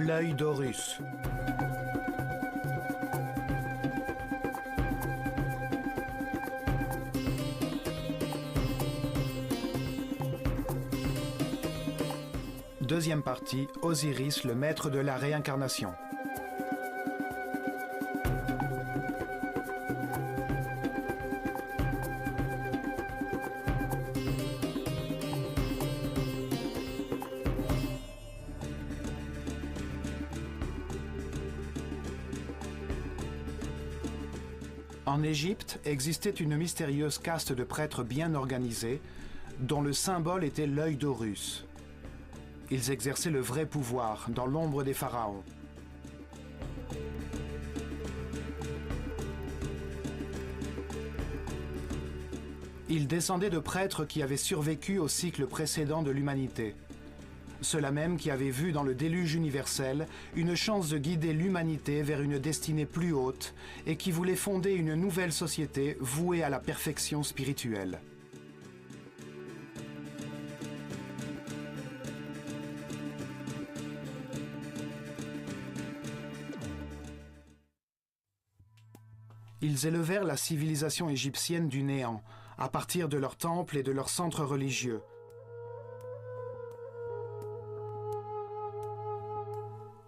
l'œil d'Horus. Deuxième partie, Osiris, le maître de la réincarnation. En Égypte existait une mystérieuse caste de prêtres bien organisés, dont le symbole était l'œil d'Horus. Ils exerçaient le vrai pouvoir dans l'ombre des pharaons. Ils descendaient de prêtres qui avaient survécu au cycle précédent de l'humanité. Ceux-là même qui avaient vu dans le déluge universel une chance de guider l'humanité vers une destinée plus haute et qui voulaient fonder une nouvelle société vouée à la perfection spirituelle. Ils élevèrent la civilisation égyptienne du néant, à partir de leurs temples et de leurs centres religieux.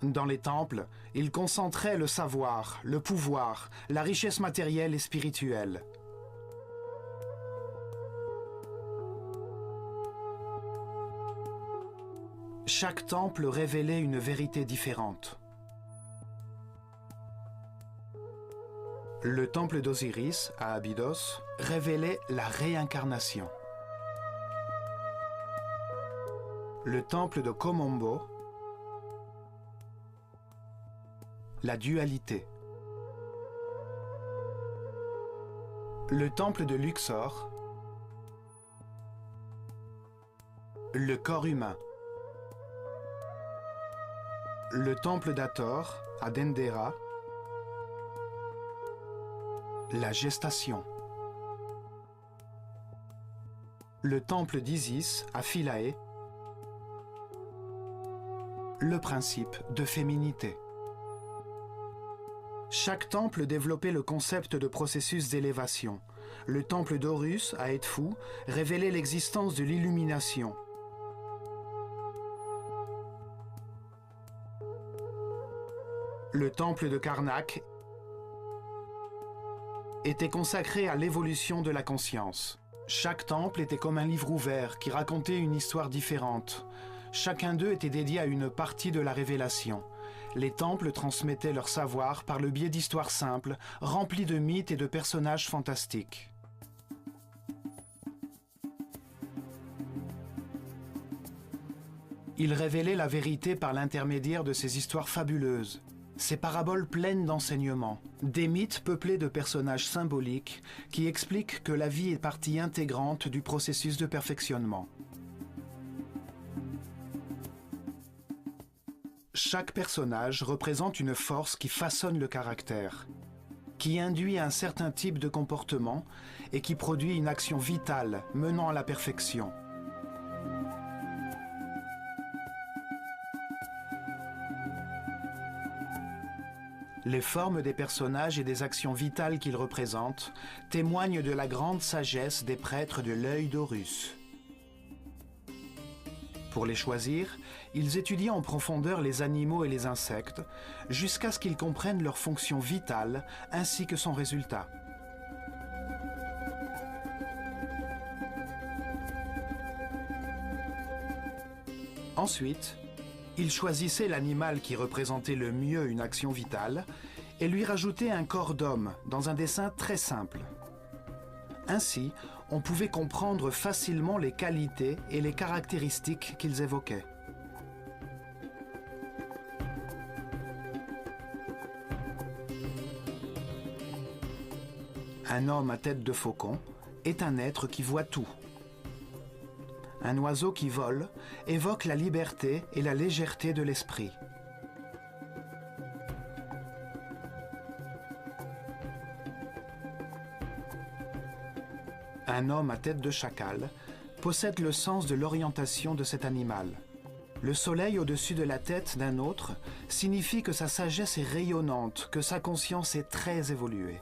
Dans les temples, ils concentraient le savoir, le pouvoir, la richesse matérielle et spirituelle. Chaque temple révélait une vérité différente. Le temple d'Osiris, à Abydos, révélait la réincarnation. Le temple de Komombo, la dualité. Le temple de Luxor, le corps humain. Le temple d'Hathor, à Dendera, la gestation. Le temple d'Isis, à Philae, le principe de féminité. Chaque temple développait le concept de processus d'élévation. Le temple d'Horus, à Edfou, révélait l'existence de l'illumination. Le temple de Karnak était consacré à l'évolution de la conscience. Chaque temple était comme un livre ouvert qui racontait une histoire différente. Chacun d'eux était dédié à une partie de la révélation. Les temples transmettaient leur savoir par le biais d'histoires simples, remplies de mythes et de personnages fantastiques. Ils révélaient la vérité par l'intermédiaire de ces histoires fabuleuses. Ces paraboles pleines d'enseignements, des mythes peuplés de personnages symboliques qui expliquent que la vie est partie intégrante du processus de perfectionnement. Chaque personnage représente une force qui façonne le caractère, qui induit un certain type de comportement et qui produit une action vitale menant à la perfection. Les formes des personnages et des actions vitales qu'ils représentent témoignent de la grande sagesse des prêtres de l'œil d'Horus. Pour les choisir, ils étudient en profondeur les animaux et les insectes, jusqu'à ce qu'ils comprennent leur fonction vitale ainsi que son résultat. Ensuite, ils choisissaient l'animal qui représentait le mieux une action vitale et lui rajoutaient un corps d'homme dans un dessin très simple. Ainsi, on pouvait comprendre facilement les qualités et les caractéristiques qu'ils évoquaient. Un homme à tête de faucon est un être qui voit tout. Un oiseau qui vole évoque la liberté et la légèreté de l'esprit. Un homme à tête de chacal possède le sens de l'orientation de cet animal. Le soleil au-dessus de la tête d'un autre signifie que sa sagesse est rayonnante, que sa conscience est très évoluée.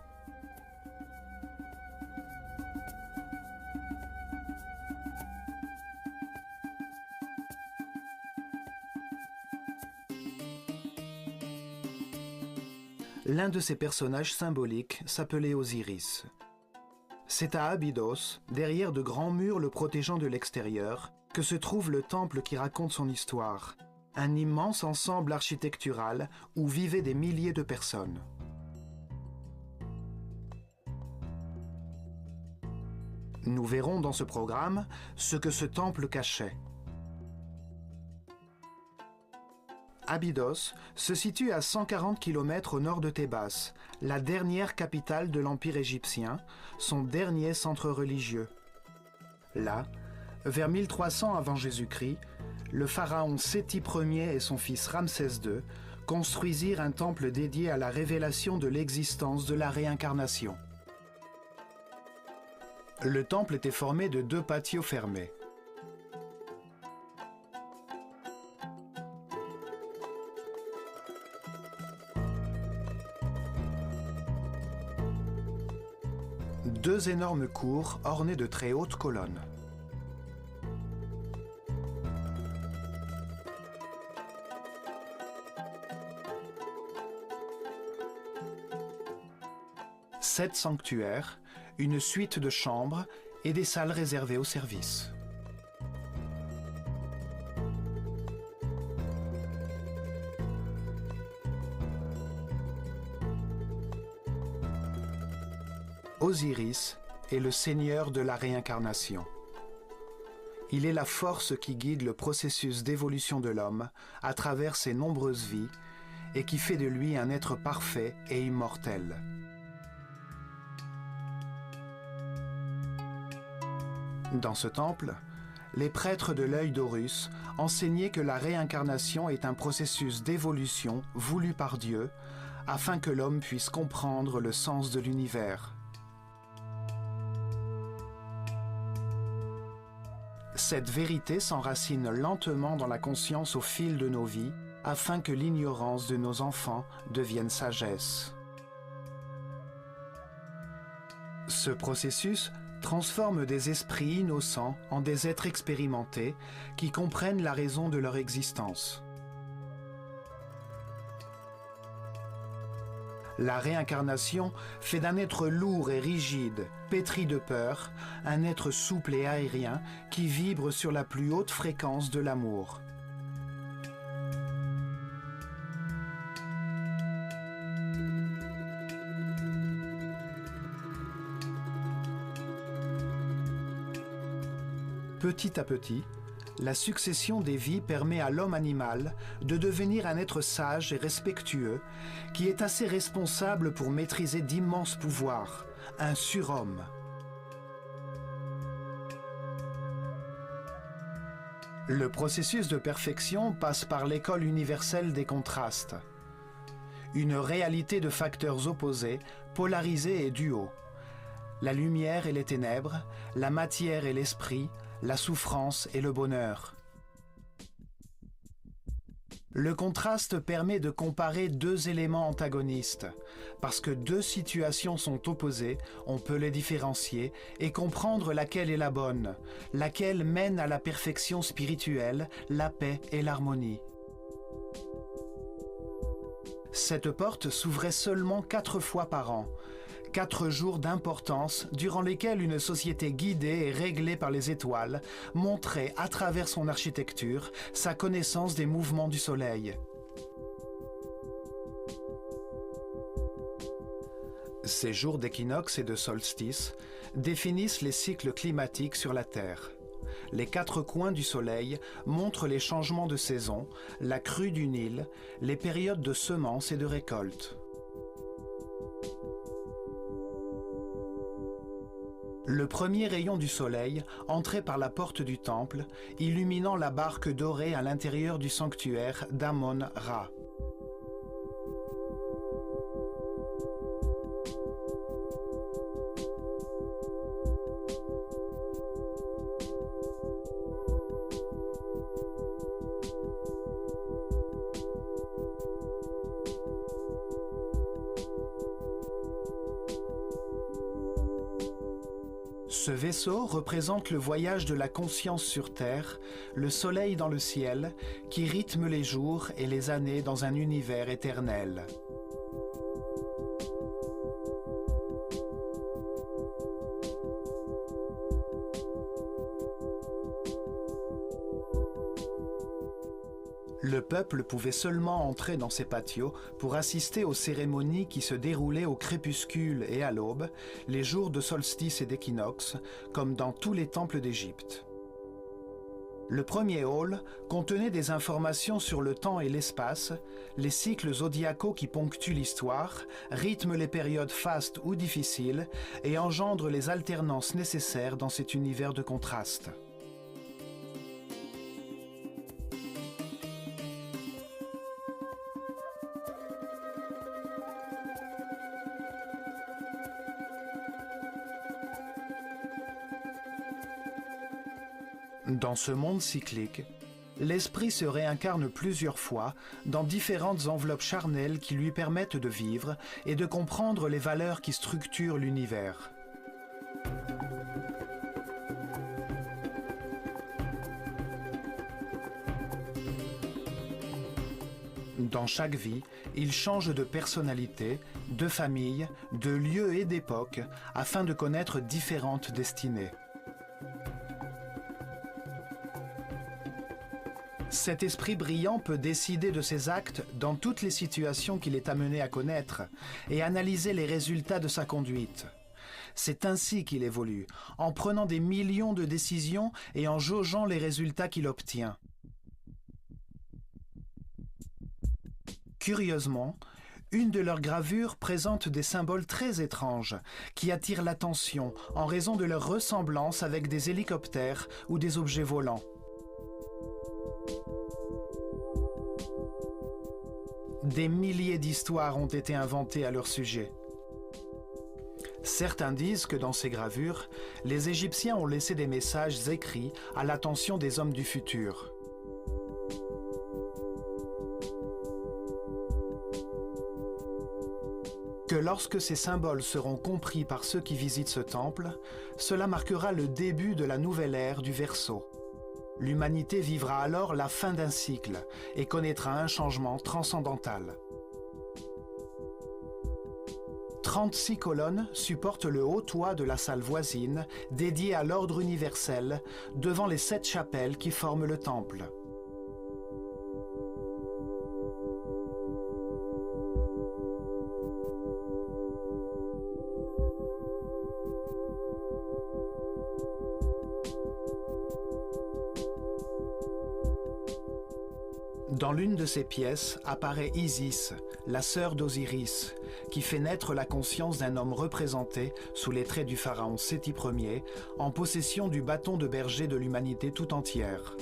L'un de ces personnages symboliques s'appelait Osiris. C'est à Abydos, derrière de grands murs le protégeant de l'extérieur, que se trouve le temple qui raconte son histoire, un immense ensemble architectural où vivaient des milliers de personnes. Nous verrons dans ce programme ce que ce temple cachait. Abydos se situe à 140 km au nord de Thébas, la dernière capitale de l'Empire égyptien, son dernier centre religieux. Là, vers 1300 avant Jésus-Christ, le pharaon Séti Ier et son fils Ramsès II construisirent un temple dédié à la révélation de l'existence de la réincarnation. Le temple était formé de 2 patios fermés. Deux énormes cours ornées de très hautes colonnes. Sept sanctuaires, une suite de chambres et des salles réservées au service. Osiris est le seigneur de la réincarnation. Il est la force qui guide le processus d'évolution de l'homme à travers ses nombreuses vies et qui fait de lui un être parfait et immortel. Dans ce temple, les prêtres de l'œil d'Horus enseignaient que la réincarnation est un processus d'évolution voulu par Dieu afin que l'homme puisse comprendre le sens de l'univers. Cette vérité s'enracine lentement dans la conscience au fil de nos vies, afin que l'ignorance de nos enfants devienne sagesse. Ce processus transforme des esprits innocents en des êtres expérimentés qui comprennent la raison de leur existence. La réincarnation fait d'un être lourd et rigide, pétri de peur, un être souple et aérien qui vibre sur la plus haute fréquence de l'amour. Petit à petit, la succession des vies permet à l'homme animal de devenir un être sage et respectueux qui est assez responsable pour maîtriser d'immenses pouvoirs, un surhomme. Le processus de perfection passe par l'école universelle des contrastes. Une réalité de facteurs opposés, polarisés et duaux. La lumière et les ténèbres, la matière et l'esprit, la souffrance et le bonheur. Le contraste permet de comparer deux éléments antagonistes. Parce que deux situations sont opposées, on peut les différencier et comprendre laquelle est la bonne, laquelle mène à la perfection spirituelle, la paix et l'harmonie. Cette porte s'ouvrait seulement 4 fois par an. 4 jours d'importance durant lesquels une société guidée et réglée par les étoiles montrait à travers son architecture sa connaissance des mouvements du soleil. Ces jours d'équinoxe et de solstice définissent les cycles climatiques sur la Terre. Les 4 coins du soleil montrent les changements de saison, la crue du Nil, les périodes de semences et de récolte. Le premier rayon du soleil entrait par la porte du temple, illuminant la barque dorée à l'intérieur du sanctuaire d'Amon-Ra. Ce vaisseau représente le voyage de la conscience sur Terre, le soleil dans le ciel, qui rythme les jours et les années dans un univers éternel. Le peuple pouvait seulement entrer dans ces patios pour assister aux cérémonies qui se déroulaient au crépuscule et à l'aube, les jours de solstice et d'équinoxe, comme dans tous les temples d'Égypte. Le premier hall contenait des informations sur le temps et l'espace, les cycles zodiacaux qui ponctuent l'histoire, rythment les périodes fastes ou difficiles et engendrent les alternances nécessaires dans cet univers de contraste. Dans ce monde cyclique, l'esprit se réincarne plusieurs fois dans différentes enveloppes charnelles qui lui permettent de vivre et de comprendre les valeurs qui structurent l'univers. Dans chaque vie, il change de personnalité, de famille, de lieu et d'époque afin de connaître différentes destinées. Cet esprit brillant peut décider de ses actes dans toutes les situations qu'il est amené à connaître et analyser les résultats de sa conduite. C'est ainsi qu'il évolue, en prenant des millions de décisions et en jaugeant les résultats qu'il obtient. Curieusement, une de leurs gravures présente des symboles très étranges qui attirent l'attention en raison de leur ressemblance avec des hélicoptères ou des objets volants. Des milliers d'histoires ont été inventées à leur sujet. Certains disent que dans ces gravures, les Égyptiens ont laissé des messages écrits à l'attention des hommes du futur. Que lorsque ces symboles seront compris par ceux qui visitent ce temple, cela marquera le début de la nouvelle ère du Verseau. L'humanité vivra alors la fin d'un cycle et connaîtra un changement transcendantal. 36 colonnes supportent le haut toit de la salle voisine, dédiée à l'ordre universel, devant les 7 chapelles qui forment le temple. Dans l'une de ces pièces apparaît Isis, la sœur d'Osiris, qui fait naître la conscience d'un homme représenté sous les traits du pharaon Séti Ier, en possession du bâton de berger de l'humanité tout entière.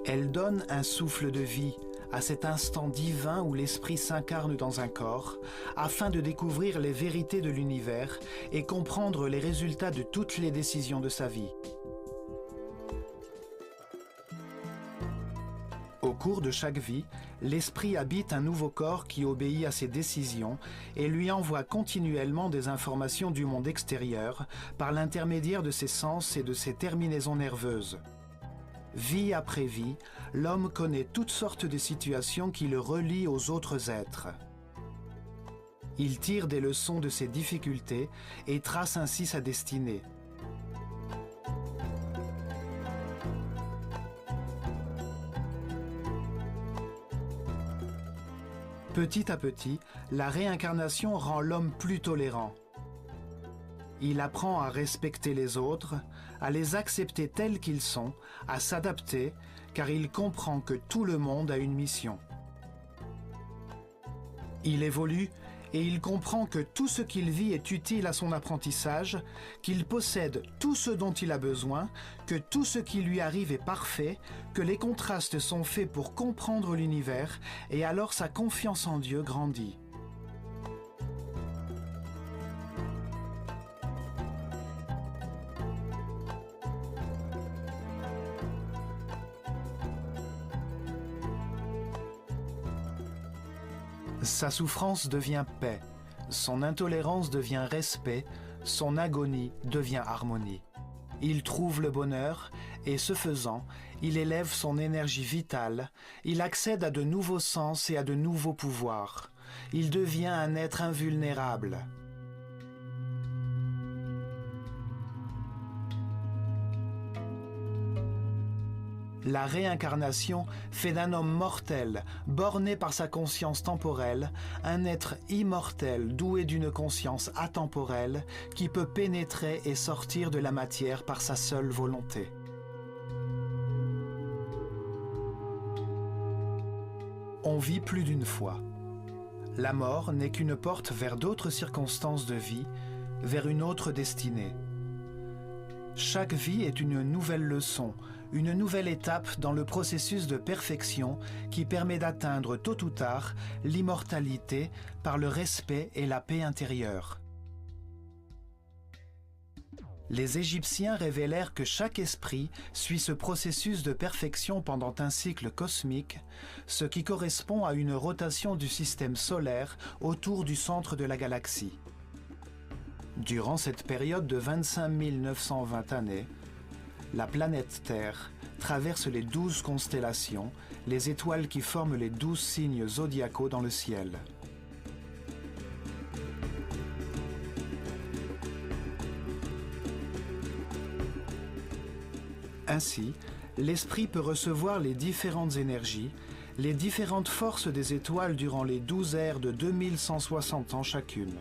Elle donne un souffle de vie à cet instant divin où l'esprit s'incarne dans un corps, afin de découvrir les vérités de l'univers et comprendre les résultats de toutes les décisions de sa vie. Au cours de chaque vie, l'esprit habite un nouveau corps qui obéit à ses décisions et lui envoie continuellement des informations du monde extérieur par l'intermédiaire de ses sens et de ses terminaisons nerveuses. Vie après vie, l'homme connaît toutes sortes de situations qui le relient aux autres êtres. Il tire des leçons de ses difficultés et trace ainsi sa destinée. Petit à petit, la réincarnation rend l'homme plus tolérant. Il apprend à respecter les autres, à les accepter tels qu'ils sont, à s'adapter, car il comprend que tout le monde a une mission. Il évolue et il comprend que tout ce qu'il vit est utile à son apprentissage, qu'il possède tout ce dont il a besoin, que tout ce qui lui arrive est parfait, que les contrastes sont faits pour comprendre l'univers, et alors sa confiance en Dieu grandit. Sa souffrance devient paix, Son intolérance devient respect, son agonie devient harmonie. Il trouve le bonheur et, ce faisant, il élève son énergie vitale, il accède à de nouveaux sens et à de nouveaux pouvoirs. Il devient un être invulnérable. La réincarnation fait d'un homme mortel, borné par sa conscience temporelle, un être immortel doué d'une conscience atemporelle qui peut pénétrer et sortir de la matière par sa seule volonté. On vit plus d'une fois. La mort n'est qu'une porte vers d'autres circonstances de vie, vers une autre destinée. Chaque vie est une nouvelle leçon, une nouvelle étape dans le processus de perfection qui permet d'atteindre tôt ou tard l'immortalité par le respect et la paix intérieure. Les Égyptiens révélèrent que chaque esprit suit ce processus de perfection pendant un cycle cosmique, ce qui correspond à une rotation du système solaire autour du centre de la galaxie. Durant cette période de 25 920 années, la planète Terre traverse les 12 constellations, les étoiles qui forment les 12 signes zodiacaux dans le ciel. Ainsi, l'esprit peut recevoir les différentes énergies, les différentes forces des étoiles durant les 12 ères de 2160 ans chacune.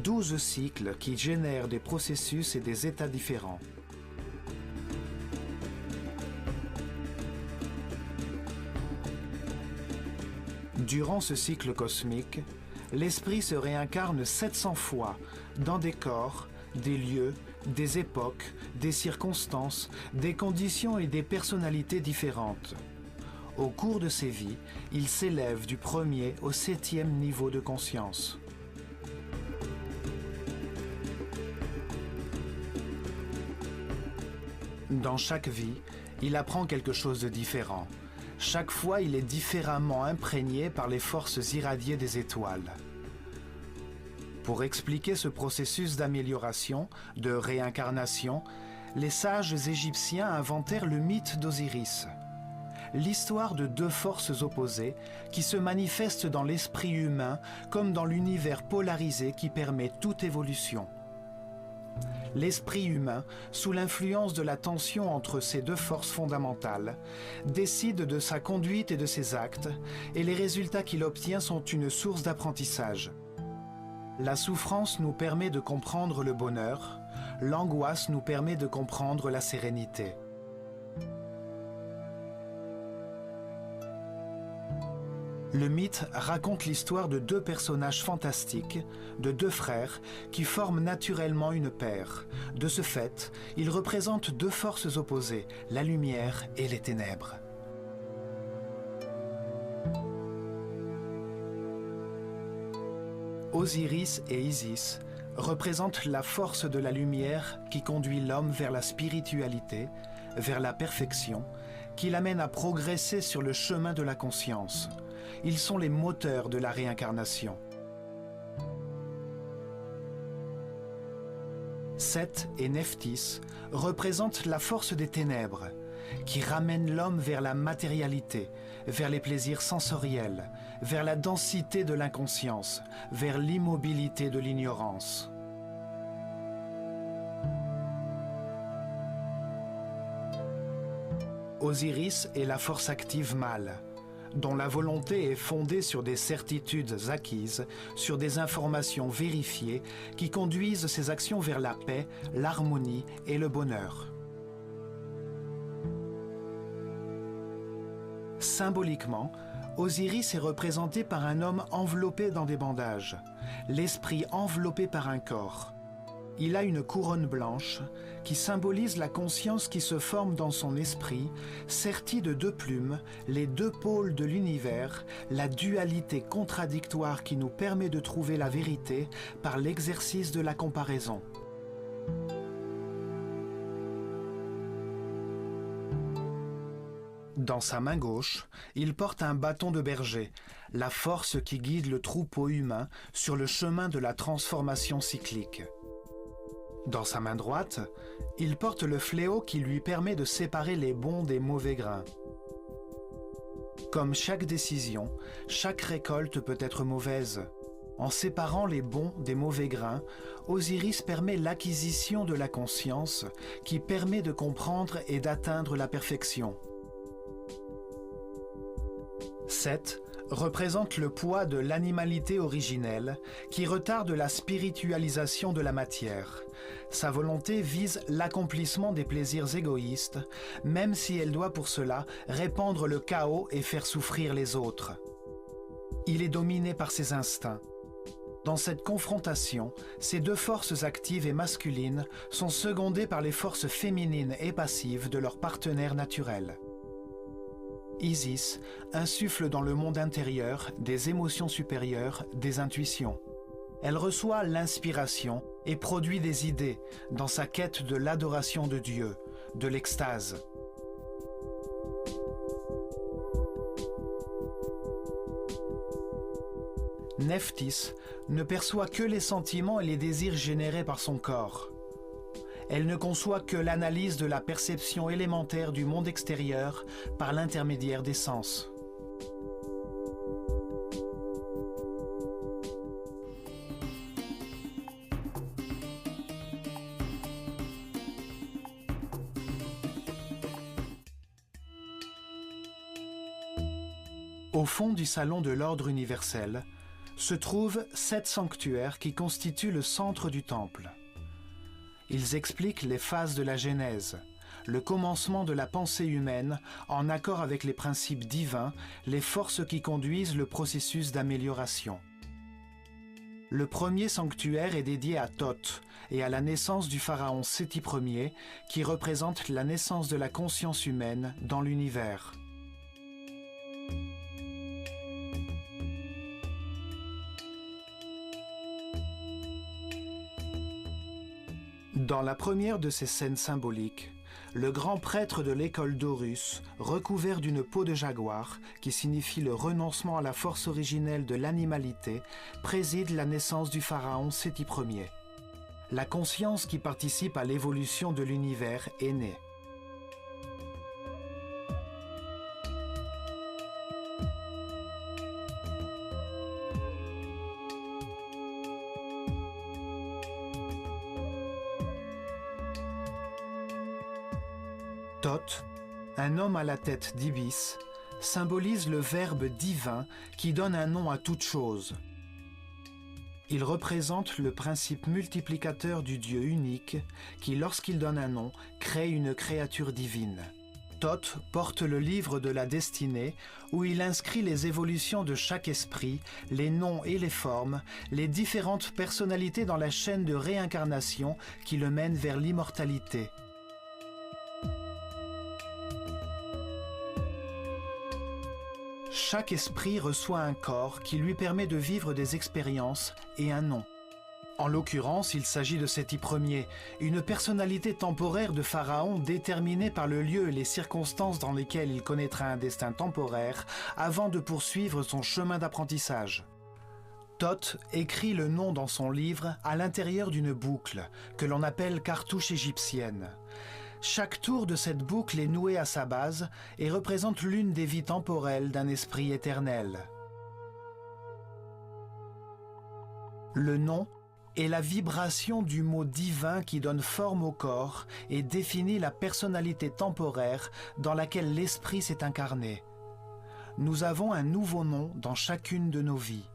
12 cycles qui génèrent des processus et des états différents. Durant ce cycle cosmique, l'esprit se réincarne 700 fois dans des corps, des lieux, des époques, des circonstances, des conditions et des personnalités différentes. Au cours de ses vies, il s'élève du 1er au 7e niveau de conscience. Dans chaque vie, il apprend quelque chose de différent. Chaque fois, il est différemment imprégné par les forces irradiées des étoiles. Pour expliquer ce processus d'amélioration, de réincarnation, les sages égyptiens inventèrent le mythe d'Osiris. L'histoire de deux forces opposées qui se manifestent dans l'esprit humain comme dans l'univers polarisé qui permet toute évolution. L'esprit humain, sous l'influence de la tension entre ces deux forces fondamentales, décide de sa conduite et de ses actes, et les résultats qu'il obtient sont une source d'apprentissage. La souffrance nous permet de comprendre le bonheur, l'angoisse nous permet de comprendre la sérénité. Le mythe raconte l'histoire de deux personnages fantastiques, de deux frères, qui forment naturellement une paire. De ce fait, ils représentent deux forces opposées, la lumière et les ténèbres. Osiris et Isis représentent la force de la lumière qui conduit l'homme vers la spiritualité, vers la perfection, qui l'amène à progresser sur le chemin de la conscience. Ils sont les moteurs de la réincarnation. Seth et Nephthys représentent la force des ténèbres, qui ramène l'homme vers la matérialité, vers les plaisirs sensoriels, vers la densité de l'inconscience, vers l'immobilité de l'ignorance. Osiris est la force active mâle, dont la volonté est fondée sur des certitudes acquises, sur des informations vérifiées qui conduisent ses actions vers la paix, l'harmonie et le bonheur. Symboliquement, Osiris est représenté par un homme enveloppé dans des bandages, l'esprit enveloppé par un corps. Il a une couronne blanche qui symbolise la conscience qui se forme dans son esprit, sertie de deux plumes, les deux pôles de l'univers, la dualité contradictoire qui nous permet de trouver la vérité par l'exercice de la comparaison. Dans sa main gauche, il porte un bâton de berger, la force qui guide le troupeau humain sur le chemin de la transformation cyclique. Dans sa main droite, il porte le fléau qui lui permet de séparer les bons des mauvais grains. Comme chaque décision, chaque récolte peut être mauvaise. En séparant les bons des mauvais grains, Osiris permet l'acquisition de la conscience qui permet de comprendre et d'atteindre la perfection. 7 représente le poids de l'animalité originelle qui retarde la spiritualisation de la matière. Sa volonté vise l'accomplissement des plaisirs égoïstes, même si elle doit pour cela répandre le chaos et faire souffrir les autres. Il est dominé par ses instincts. Dans cette confrontation, ces deux forces actives et masculines sont secondées par les forces féminines et passives de leur partenaire naturel. Isis insuffle dans le monde intérieur des émotions supérieures, des intuitions. Elle reçoit l'inspiration et produit des idées dans sa quête de l'adoration de Dieu, de l'extase. Nephthys ne perçoit que les sentiments et les désirs générés par son corps. Elle ne conçoit que l'analyse de la perception élémentaire du monde extérieur par l'intermédiaire des sens. Au fond du salon de l'ordre universel se trouvent 7 sanctuaires qui constituent le centre du temple. Ils expliquent les phases de la Genèse, le commencement de la pensée humaine en accord avec les principes divins, les forces qui conduisent le processus d'amélioration. Le premier sanctuaire est dédié à Thoth et à la naissance du pharaon Séti Ier, qui représente la naissance de la conscience humaine dans l'univers. Dans la première de ces scènes symboliques, le grand prêtre de l'école d'Horus, recouvert d'une peau de jaguar, qui signifie le renoncement à la force originelle de l'animalité, préside la naissance du pharaon Séti Ier. La conscience qui participe à l'évolution de l'univers est née. Thoth, un homme à la tête d'ibis, symbolise le verbe divin qui donne un nom à toute chose. Il représente le principe multiplicateur du Dieu unique qui, lorsqu'il donne un nom, crée une créature divine. Thoth porte le livre de la destinée où il inscrit les évolutions de chaque esprit, les noms et les formes, les différentes personnalités dans la chaîne de réincarnation qui le mène vers l'immortalité. Chaque esprit reçoit un corps qui lui permet de vivre des expériences et un nom. En l'occurrence, il s'agit de Séti Ier, une personnalité temporaire de Pharaon déterminée par le lieu et les circonstances dans lesquelles il connaîtra un destin temporaire avant de poursuivre son chemin d'apprentissage. Thoth écrit le nom dans son livre à l'intérieur d'une boucle que l'on appelle cartouche égyptienne. Chaque tour de cette boucle est noué à sa base et représente l'une des vies temporelles d'un esprit éternel. Le nom est la vibration du mot divin qui donne forme au corps et définit la personnalité temporaire dans laquelle l'esprit s'est incarné. Nous avons un nouveau nom dans chacune de nos vies.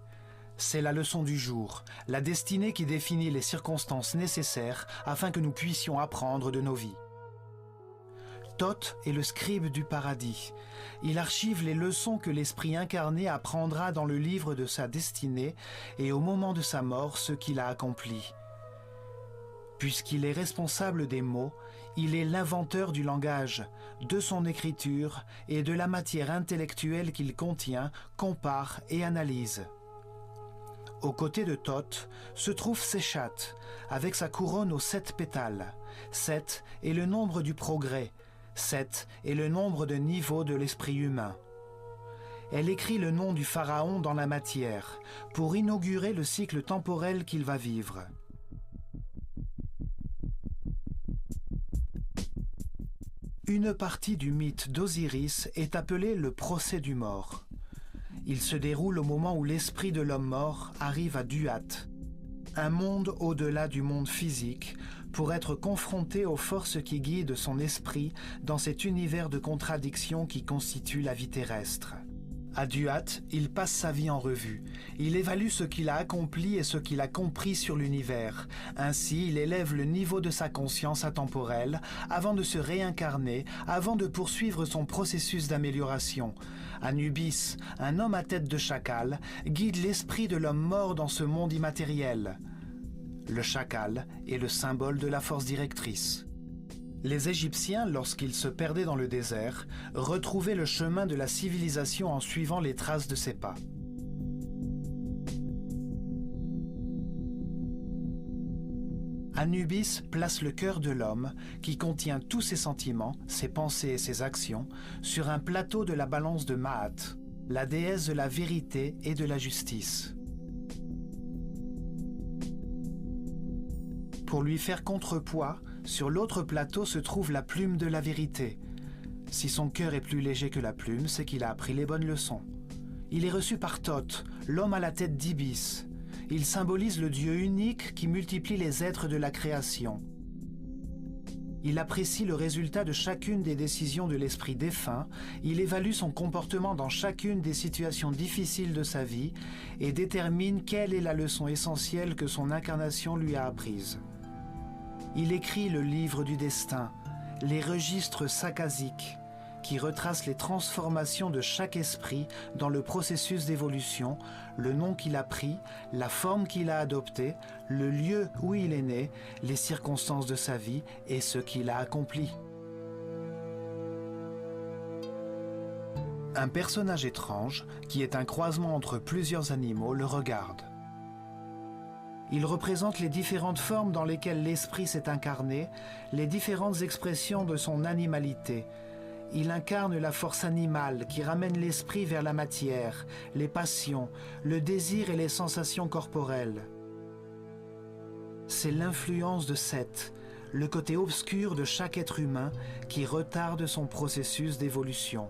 C'est la leçon du jour, la destinée qui définit les circonstances nécessaires afin que nous puissions apprendre de nos vies. Thoth est le scribe du paradis. Il archive les leçons que l'esprit incarné apprendra dans le livre de sa destinée et au moment de sa mort ce qu'il a accompli. Puisqu'il est responsable des mots, il est l'inventeur du langage, de son écriture et de la matière intellectuelle qu'il contient, compare et analyse. Aux côtés de Thoth se trouve Séchat, avec sa couronne aux 7 pétales. 7 est le nombre du progrès. 7 est le nombre de niveaux de l'esprit humain. Elle écrit le nom du pharaon dans la matière pour inaugurer le cycle temporel qu'il va vivre. Une partie du mythe d'Osiris est appelée le procès du mort. Il se déroule au moment où l'esprit de l'homme mort arrive à Duat, un monde au-delà du monde physique, pour être confronté aux forces qui guident son esprit dans cet univers de contradictions qui constitue la vie terrestre. À Duat, il passe sa vie en revue. Il évalue ce qu'il a accompli et ce qu'il a compris sur l'univers. Ainsi, il élève le niveau de sa conscience atemporelle avant de se réincarner, avant de poursuivre son processus d'amélioration. Anubis, un homme à tête de chacal, guide l'esprit de l'homme mort dans ce monde immatériel. Le chacal est le symbole de la force directrice. Les Égyptiens, lorsqu'ils se perdaient dans le désert, retrouvaient le chemin de la civilisation en suivant les traces de ses pas. Anubis place le cœur de l'homme, qui contient tous ses sentiments, ses pensées et ses actions, sur un plateau de la balance de Maat, la déesse de la vérité et de la justice. Pour lui faire contrepoids, sur l'autre plateau se trouve la plume de la vérité. Si son cœur est plus léger que la plume, c'est qu'il a appris les bonnes leçons. Il est reçu par Thoth, l'homme à la tête d'Ibis. Il symbolise le Dieu unique qui multiplie les êtres de la création. Il apprécie le résultat de chacune des décisions de l'esprit défunt, il évalue son comportement dans chacune des situations difficiles de sa vie et détermine quelle est la leçon essentielle que son incarnation lui a apprise. Il écrit le livre du destin, les registres sakkasiques, qui retracent les transformations de chaque esprit dans le processus d'évolution, le nom qu'il a pris, la forme qu'il a adoptée, le lieu où il est né, les circonstances de sa vie et ce qu'il a accompli. Un personnage étrange, qui est un croisement entre plusieurs animaux, le regarde. Il représente les différentes formes dans lesquelles l'esprit s'est incarné, les différentes expressions de son animalité. Il incarne la force animale qui ramène l'esprit vers la matière, les passions, le désir et les sensations corporelles. C'est l'influence de Seth, le côté obscur de chaque être humain qui retarde son processus d'évolution.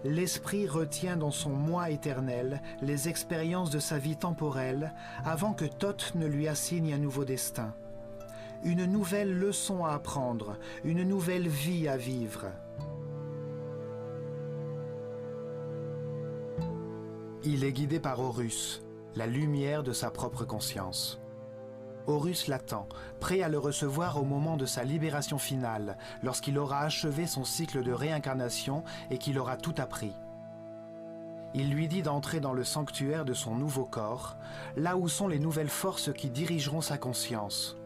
L'esprit retient dans son moi éternel les expériences de sa vie temporelle avant que Thoth ne lui assigne un nouveau destin. Une nouvelle leçon à apprendre, une nouvelle vie à vivre. Il est guidé par Horus, la lumière de sa propre conscience. Horus l'attend, prêt à le recevoir au moment de sa libération finale, lorsqu'il aura achevé son cycle de réincarnation et qu'il aura tout appris. Il lui dit d'entrer dans le sanctuaire de son nouveau corps, là où sont les nouvelles forces qui dirigeront sa conscience.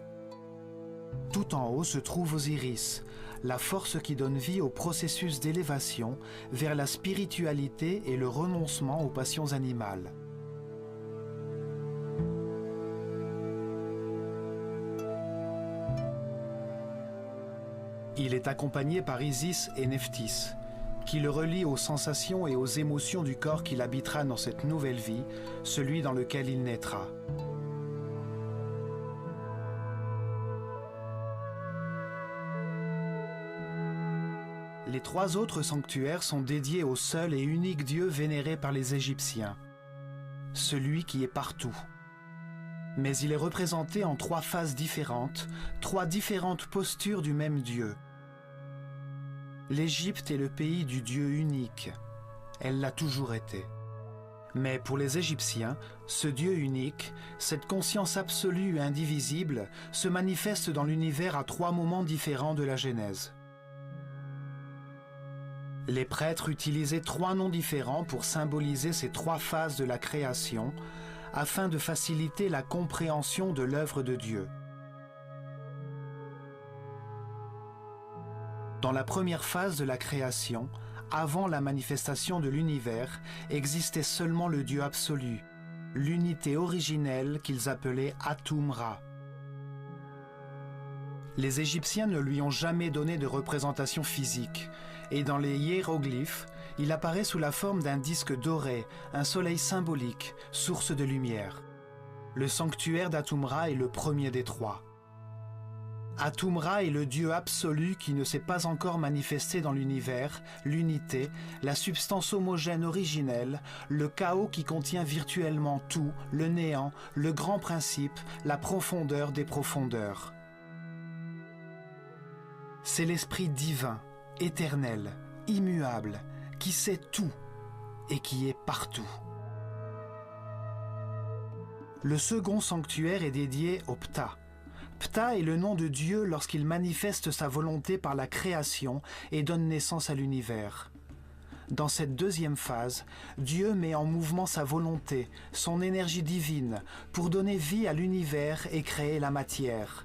Tout en haut se trouve Osiris, la force qui donne vie au processus d'élévation vers la spiritualité et le renoncement aux passions animales. Il est accompagné par Isis et Nephthys, qui le relient aux sensations et aux émotions du corps qu'il habitera dans cette nouvelle vie, celui dans lequel il naîtra. Les trois autres sanctuaires sont dédiés au seul et unique Dieu vénéré par les Égyptiens, celui qui est partout. Mais il est représenté en trois phases différentes, trois différentes postures du même Dieu. L'Égypte est le pays du Dieu unique. Elle l'a toujours été. Mais pour les Égyptiens, ce Dieu unique, cette conscience absolue et indivisible, se manifeste dans l'univers à trois moments différents de la Genèse. Les prêtres utilisaient trois noms différents pour symboliser ces trois phases de la création, afin de faciliter la compréhension de l'œuvre de Dieu. Dans la première phase de la création, avant la manifestation de l'univers, existait seulement le Dieu absolu, l'unité originelle qu'ils appelaient Atum-Ra. Les Égyptiens ne lui ont jamais donné de représentation physique, et dans les hiéroglyphes, il apparaît sous la forme d'un disque doré, un soleil symbolique, source de lumière. Le sanctuaire d'Atum-Ra est le premier des trois. Atum-Ra est le Dieu absolu qui ne s'est pas encore manifesté dans l'univers, l'unité, la substance homogène originelle, le chaos qui contient virtuellement tout, le néant, le grand principe, la profondeur des profondeurs. C'est l'esprit divin, éternel, immuable, qui sait tout et qui est partout. Le second sanctuaire est dédié au Ptah. Ptah est le nom de Dieu lorsqu'il manifeste sa volonté par la création et donne naissance à l'univers. Dans cette deuxième phase, Dieu met en mouvement sa volonté, son énergie divine, pour donner vie à l'univers et créer la matière.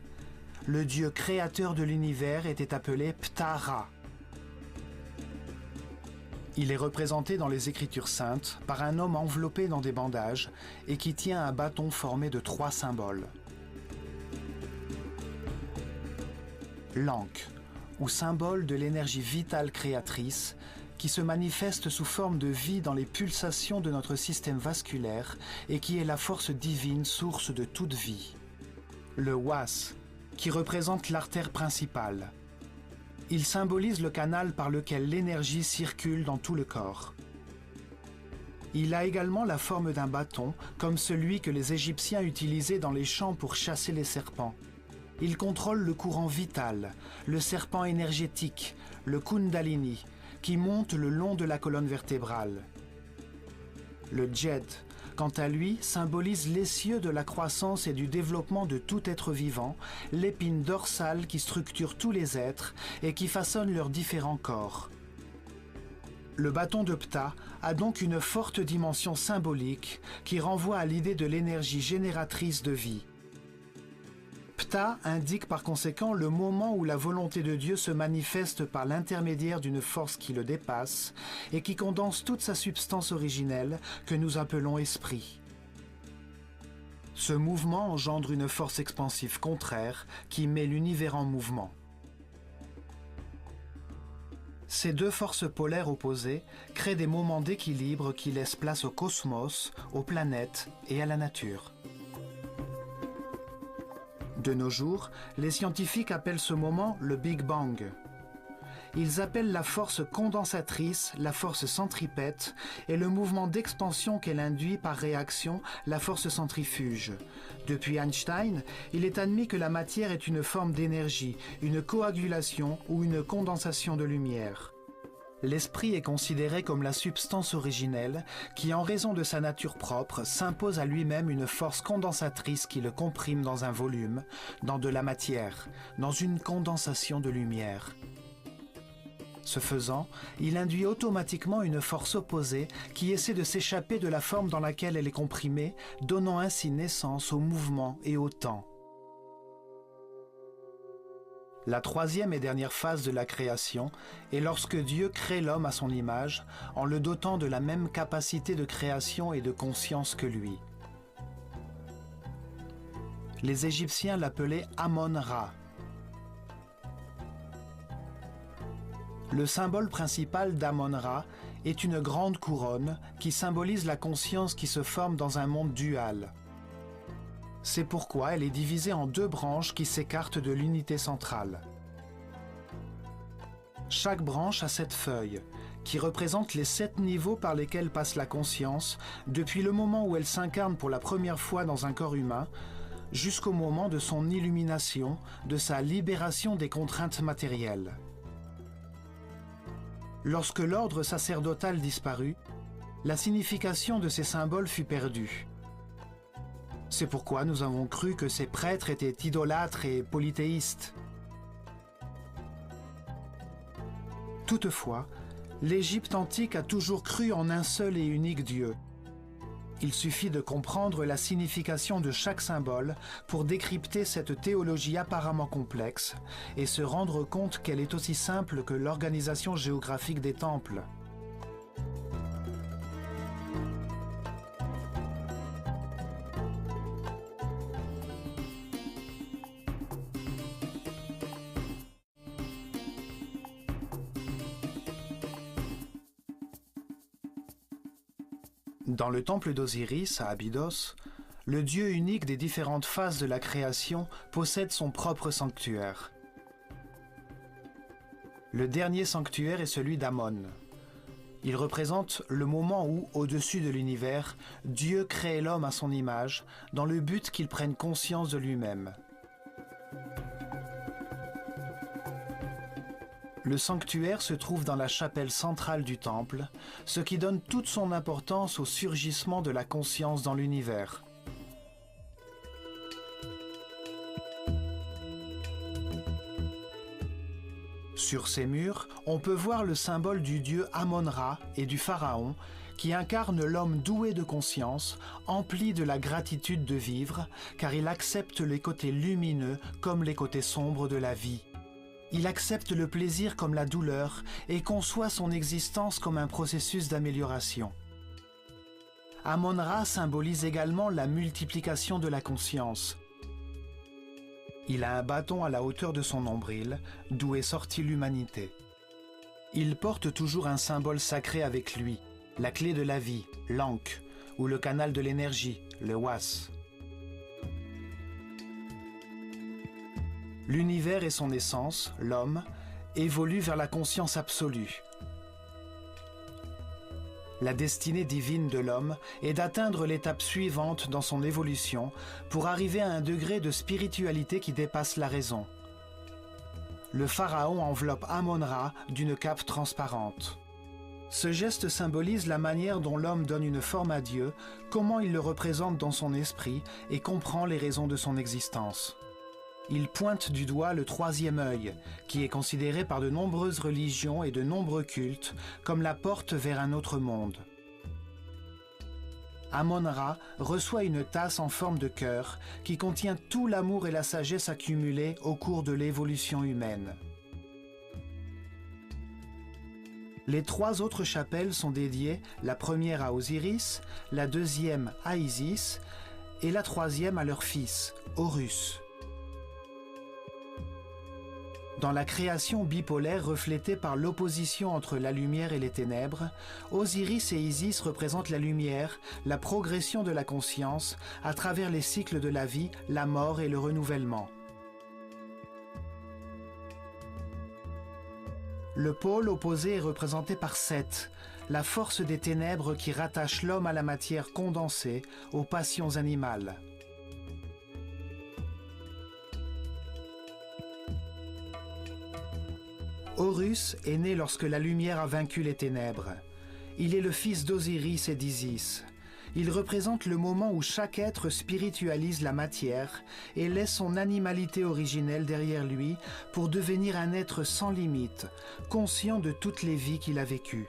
Le Dieu créateur de l'univers était appelé Ptah-Ra. Il est représenté dans les Écritures saintes par un homme enveloppé dans des bandages et qui tient un bâton formé de 3 symboles. L'Ankh, ou symbole de l'énergie vitale créatrice, qui se manifeste sous forme de vie dans les pulsations de notre système vasculaire et qui est la force divine source de toute vie. Le Was, qui représente l'artère principale. Il symbolise le canal par lequel l'énergie circule dans tout le corps. Il a également la forme d'un bâton, comme celui que les Égyptiens utilisaient dans les champs pour chasser les serpents. Il contrôle le courant vital, le serpent énergétique, le Kundalini, qui monte le long de la colonne vertébrale. Le Djed, quant à lui, symbolise l'essieu de la croissance et du développement de tout être vivant, l'épine dorsale qui structure tous les êtres et qui façonne leurs différents corps. Le bâton de Ptah a donc une forte dimension symbolique qui renvoie à l'idée de l'énergie génératrice de vie. Ptah indique par conséquent le moment où la volonté de Dieu se manifeste par l'intermédiaire d'une force qui le dépasse et qui condense toute sa substance originelle que nous appelons esprit. Ce mouvement engendre une force expansive contraire qui met l'univers en mouvement. Ces deux forces polaires opposées créent des moments d'équilibre qui laissent place au cosmos, aux planètes et à la nature. De nos jours, les scientifiques appellent ce moment le Big Bang. Ils appellent la force condensatrice la force centripète et le mouvement d'expansion qu'elle induit par réaction la force centrifuge. Depuis Einstein, il est admis que la matière est une forme d'énergie, une coagulation ou une condensation de lumière. L'esprit est considéré comme la substance originelle qui, en raison de sa nature propre, s'impose à lui-même une force condensatrice qui le comprime dans un volume, dans de la matière, dans une condensation de lumière. Ce faisant, il induit automatiquement une force opposée qui essaie de s'échapper de la forme dans laquelle elle est comprimée, donnant ainsi naissance au mouvement et au temps. La troisième et dernière phase de la création est lorsque Dieu crée l'homme à son image, en le dotant de la même capacité de création et de conscience que lui. Les Égyptiens l'appelaient Amon-Ra. Le symbole principal d'Amon-Ra est une grande couronne qui symbolise la conscience qui se forme dans un monde dual. C'est pourquoi elle est divisée en 2 branches qui s'écartent de l'unité centrale. Chaque branche a 7 feuilles, qui représentent les 7 niveaux par lesquels passe la conscience, depuis le moment où elle s'incarne pour la première fois dans un corps humain, jusqu'au moment de son illumination, de sa libération des contraintes matérielles. Lorsque l'ordre sacerdotal disparut, la signification de ces symboles fut perdue. C'est pourquoi nous avons cru que ces prêtres étaient idolâtres et polythéistes. Toutefois, l'Égypte antique a toujours cru en un seul et unique Dieu. Il suffit de comprendre la signification de chaque symbole pour décrypter cette théologie apparemment complexe et se rendre compte qu'elle est aussi simple que l'organisation géographique des temples. Dans le temple d'Osiris, à Abydos, le dieu unique des différentes phases de la création possède son propre sanctuaire. Le dernier sanctuaire est celui d'Amon. Il représente le moment où, au-dessus de l'univers, Dieu crée l'homme à son image, dans le but qu'il prenne conscience de lui-même. Le sanctuaire se trouve dans la chapelle centrale du temple, ce qui donne toute son importance au surgissement de la conscience dans l'univers. Sur ces murs, on peut voir le symbole du dieu Amon-Ra et du pharaon, qui incarne l'homme doué de conscience, empli de la gratitude de vivre, car il accepte les côtés lumineux comme les côtés sombres de la vie. Il accepte le plaisir comme la douleur et conçoit son existence comme un processus d'amélioration. Amon-Ra symbolise également la multiplication de la conscience. Il a un bâton à la hauteur de son nombril, d'où est sortie l'humanité. Il porte toujours un symbole sacré avec lui, la clé de la vie, l'Ankh, ou le canal de l'énergie, le Was. L'univers et son essence, l'homme, évoluent vers la conscience absolue. La destinée divine de l'homme est d'atteindre l'étape suivante dans son évolution pour arriver à un degré de spiritualité qui dépasse la raison. Le pharaon enveloppe Amon-Ra d'une cape transparente. Ce geste symbolise la manière dont l'homme donne une forme à Dieu, comment il le représente dans son esprit et comprend les raisons de son existence. Il pointe du doigt le troisième œil, qui est considéré par de nombreuses religions et de nombreux cultes comme la porte vers un autre monde. Amon-Ra reçoit une tasse en forme de cœur qui contient tout l'amour et la sagesse accumulés au cours de l'évolution humaine. Les trois autres chapelles sont dédiées, la première à Osiris, la deuxième à Isis et la troisième à leur fils, Horus. Dans la création bipolaire reflétée par l'opposition entre la lumière et les ténèbres, Osiris et Isis représentent la lumière, la progression de la conscience à travers les cycles de la vie, la mort et le renouvellement. Le pôle opposé est représenté par Seth, la force des ténèbres qui rattache l'homme à la matière condensée, aux passions animales. Horus est né lorsque la lumière a vaincu les ténèbres. Il est le fils d'Osiris et d'Isis. Il représente le moment où chaque être spiritualise la matière et laisse son animalité originelle derrière lui pour devenir un être sans limite, conscient de toutes les vies qu'il a vécues.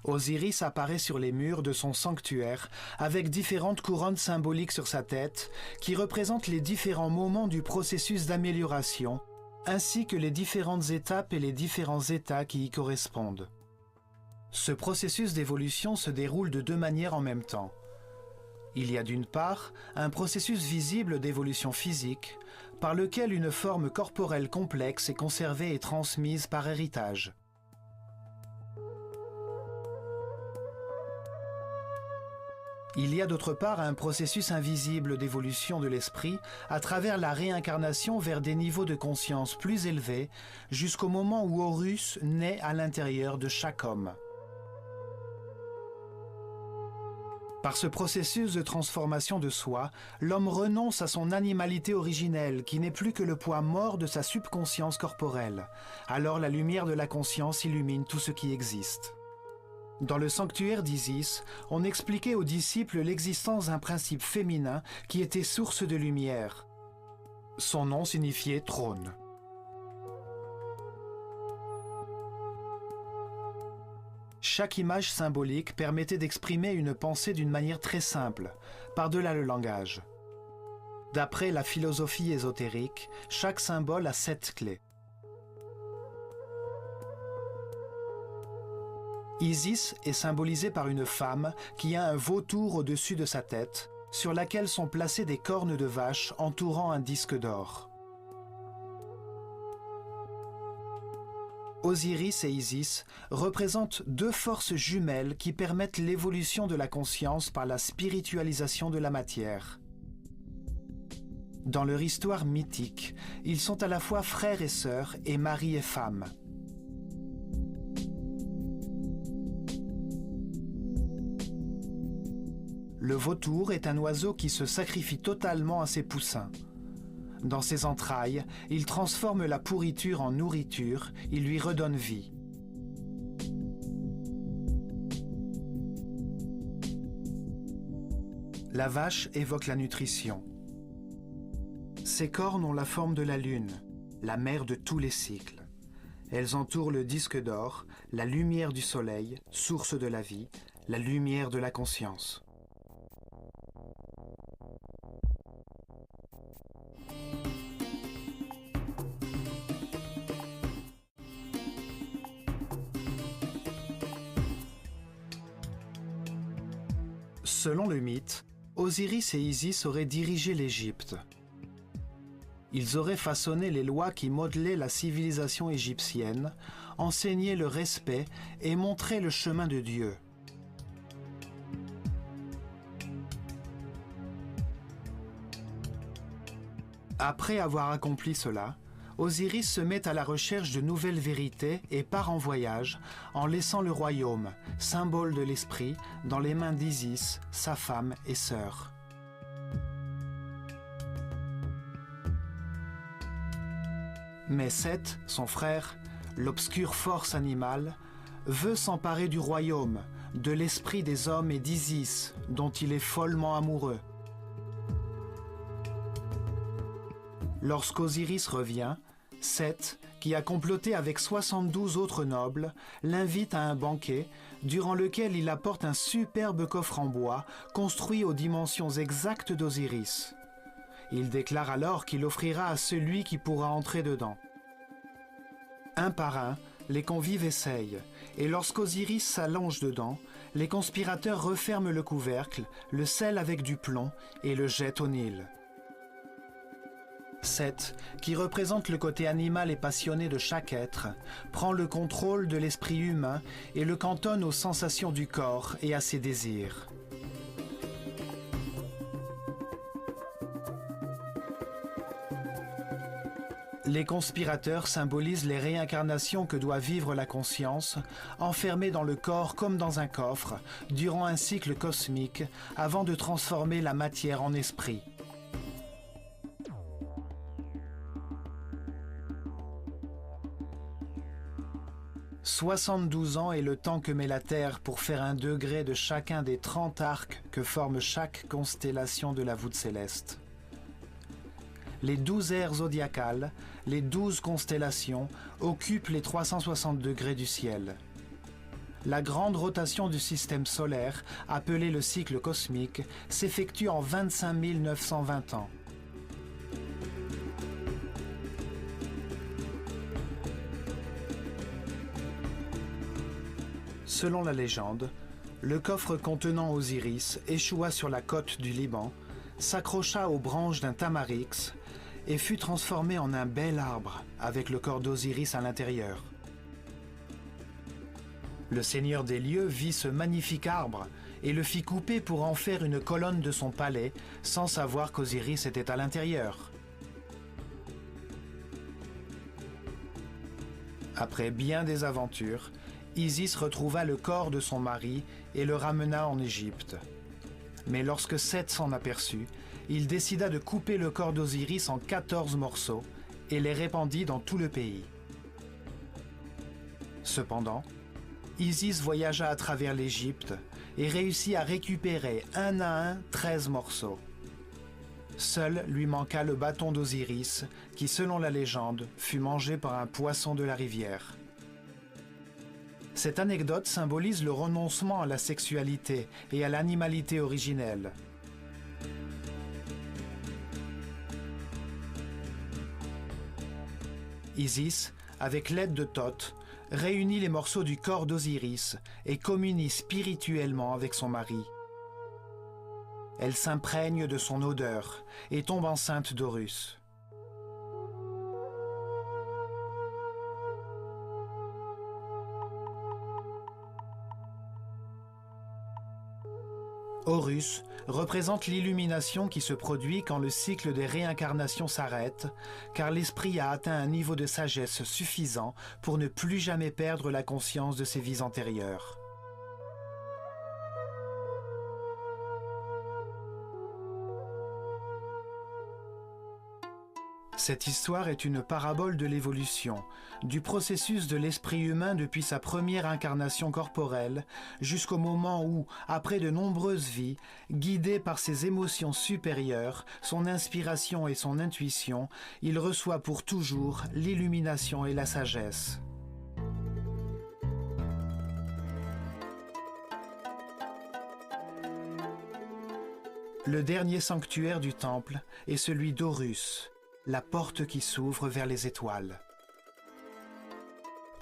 Osiris apparaît sur les murs de son sanctuaire avec différentes couronnes symboliques sur sa tête qui représentent les différents moments du processus d'amélioration, ainsi que les différentes étapes et les différents états qui y correspondent. Ce processus d'évolution se déroule de deux manières en même temps. Il y a d'une part un processus visible d'évolution physique, par lequel une forme corporelle complexe est conservée et transmise par héritage. Il y a d'autre part un processus invisible d'évolution de l'esprit à travers la réincarnation vers des niveaux de conscience plus élevés jusqu'au moment où Horus naît à l'intérieur de chaque homme. Par ce processus de transformation de soi, l'homme renonce à son animalité originelle qui n'est plus que le poids mort de sa subconscience corporelle. Alors la lumière de la conscience illumine tout ce qui existe. Dans le sanctuaire d'Isis, on expliquait aux disciples l'existence d'un principe féminin qui était source de lumière. Son nom signifiait trône. Chaque image symbolique permettait d'exprimer une pensée d'une manière très simple, par-delà le langage. D'après la philosophie ésotérique, chaque symbole a 7 clés. Isis est symbolisée par une femme qui a un vautour au-dessus de sa tête, sur laquelle sont placées des cornes de vache entourant un disque d'or. Osiris et Isis représentent deux forces jumelles qui permettent l'évolution de la conscience par la spiritualisation de la matière. Dans leur histoire mythique, ils sont à la fois frères et sœurs et mari et femme. Le vautour est un oiseau qui se sacrifie totalement à ses poussins. Dans ses entrailles, il transforme la pourriture en nourriture, il lui redonne vie. La vache évoque la nutrition. Ses cornes ont la forme de la lune, la mère de tous les cycles. Elles entourent le disque d'or, la lumière du soleil, source de la vie, la lumière de la conscience. Selon le mythe, Osiris et Isis auraient dirigé l'Égypte. Ils auraient façonné les lois qui modelaient la civilisation égyptienne, enseigné le respect et montré le chemin de Dieu. Après avoir accompli cela, Osiris se met à la recherche de nouvelles vérités et part en voyage en laissant le royaume, symbole de l'esprit, dans les mains d'Isis, sa femme et sœur. Mais Seth, son frère, l'obscure force animale, veut s'emparer du royaume, de l'esprit des hommes et d'Isis, dont il est follement amoureux. Lorsqu'Osiris revient, Seth, qui a comploté avec 72 autres nobles, l'invite à un banquet durant lequel il apporte un superbe coffre en bois construit aux dimensions exactes d'Osiris. Il déclare alors qu'il offrira à celui qui pourra entrer dedans. Un par un, les convives essayent, et lorsqu'Osiris s'allonge dedans, les conspirateurs referment le couvercle, le scellent avec du plomb et le jettent au Nil. Seth, qui représente le côté animal et passionné de chaque être, prend le contrôle de l'esprit humain et le cantonne aux sensations du corps et à ses désirs. Les conspirateurs symbolisent les réincarnations que doit vivre la conscience, enfermée dans le corps comme dans un coffre, durant un cycle cosmique, avant de transformer la matière en esprit. « 72 ans est le temps que met la Terre pour faire un degré de chacun des 30 arcs que forme chaque constellation de la voûte céleste. Les 12 aires zodiacales, les 12 constellations, occupent les 360 degrés du ciel. La grande rotation du système solaire, appelée le cycle cosmique, s'effectue en 25 920 ans. Selon la légende, le coffre contenant Osiris échoua sur la côte du Liban, s'accrocha aux branches d'un tamarix et fut transformé en un bel arbre avec le corps d'Osiris à l'intérieur. Le seigneur des lieux vit ce magnifique arbre et le fit couper pour en faire une colonne de son palais sans savoir qu'Osiris était à l'intérieur. Après bien des aventures, Isis retrouva le corps de son mari et le ramena en Égypte. Mais lorsque Seth s'en aperçut, il décida de couper le corps d'Osiris en 14 morceaux et les répandit dans tout le pays. Cependant, Isis voyagea à travers l'Égypte et réussit à récupérer un à un 13 morceaux. Seul lui manqua le bâton d'Osiris qui, selon la légende, fut mangé par un poisson de la rivière. Cette anecdote symbolise le renoncement à la sexualité et à l'animalité originelle. Isis, avec l'aide de Thoth, réunit les morceaux du corps d'Osiris et communie spirituellement avec son mari. Elle s'imprègne de son odeur et tombe enceinte d'Horus. Horus représente l'illumination qui se produit quand le cycle des réincarnations s'arrête, car l'esprit a atteint un niveau de sagesse suffisant pour ne plus jamais perdre la conscience de ses vies antérieures. Cette histoire est une parabole de l'évolution, du processus de l'esprit humain depuis sa première incarnation corporelle jusqu'au moment où, après de nombreuses vies, guidé par ses émotions supérieures, son inspiration et son intuition, il reçoit pour toujours l'illumination et la sagesse. Le dernier sanctuaire du temple est celui d'Horus, la porte qui s'ouvre vers les étoiles.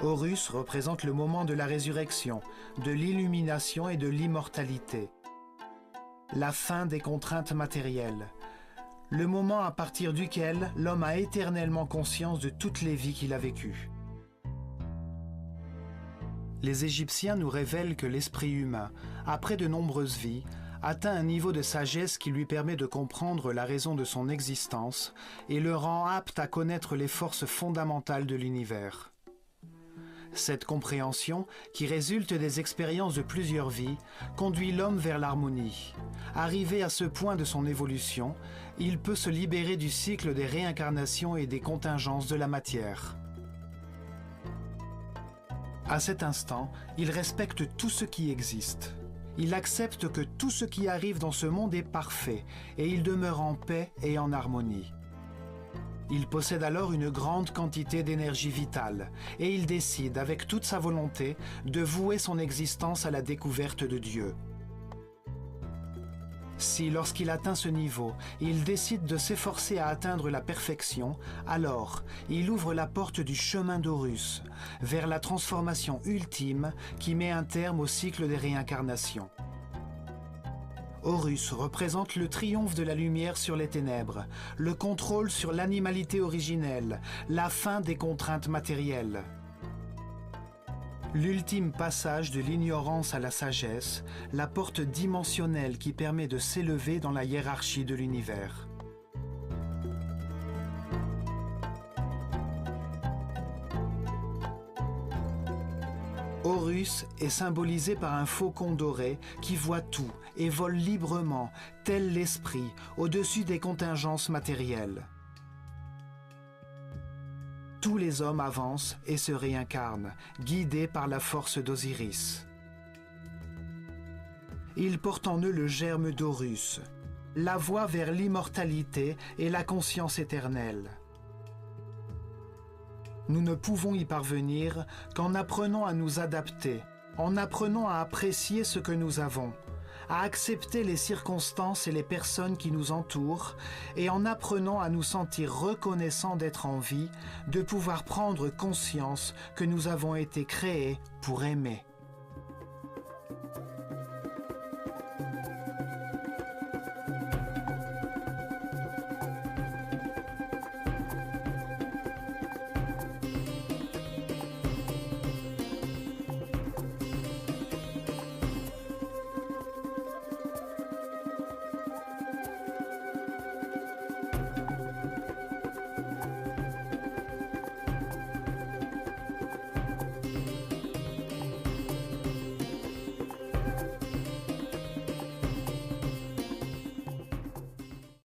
Horus représente le moment de la résurrection, de l'illumination et de l'immortalité. La fin des contraintes matérielles. Le moment à partir duquel l'homme a éternellement conscience de toutes les vies qu'il a vécues. Les Égyptiens nous révèlent que l'esprit humain, après de nombreuses vies, atteint un niveau de sagesse qui lui permet de comprendre la raison de son existence et le rend apte à connaître les forces fondamentales de l'univers. Cette compréhension, qui résulte des expériences de plusieurs vies, conduit l'homme vers l'harmonie. Arrivé à ce point de son évolution, il peut se libérer du cycle des réincarnations et des contingences de la matière. À cet instant, il respecte tout ce qui existe. Il accepte que tout ce qui arrive dans ce monde est parfait et il demeure en paix et en harmonie. Il possède alors une grande quantité d'énergie vitale et il décide avec toute sa volonté de vouer son existence à la découverte de Dieu. Si, lorsqu'il atteint ce niveau, il décide de s'efforcer à atteindre la perfection, alors il ouvre la porte du chemin d'Horus, vers la transformation ultime qui met un terme au cycle des réincarnations. Horus représente le triomphe de la lumière sur les ténèbres, le contrôle sur l'animalité originelle, la fin des contraintes matérielles. L'ultime passage de l'ignorance à la sagesse, la porte dimensionnelle qui permet de s'élever dans la hiérarchie de l'univers. Horus est symbolisé par un faucon doré qui voit tout et vole librement, tel l'esprit, au-dessus des contingences matérielles. Tous les hommes avancent et se réincarnent, guidés par la force d'Osiris. Ils portent en eux le germe d'Horus, la voie vers l'immortalité et la conscience éternelle. Nous ne pouvons y parvenir qu'en apprenant à nous adapter, en apprenant à apprécier ce que nous avons, à accepter les circonstances et les personnes qui nous entourent et en apprenant à nous sentir reconnaissants d'être en vie, de pouvoir prendre conscience que nous avons été créés pour aimer.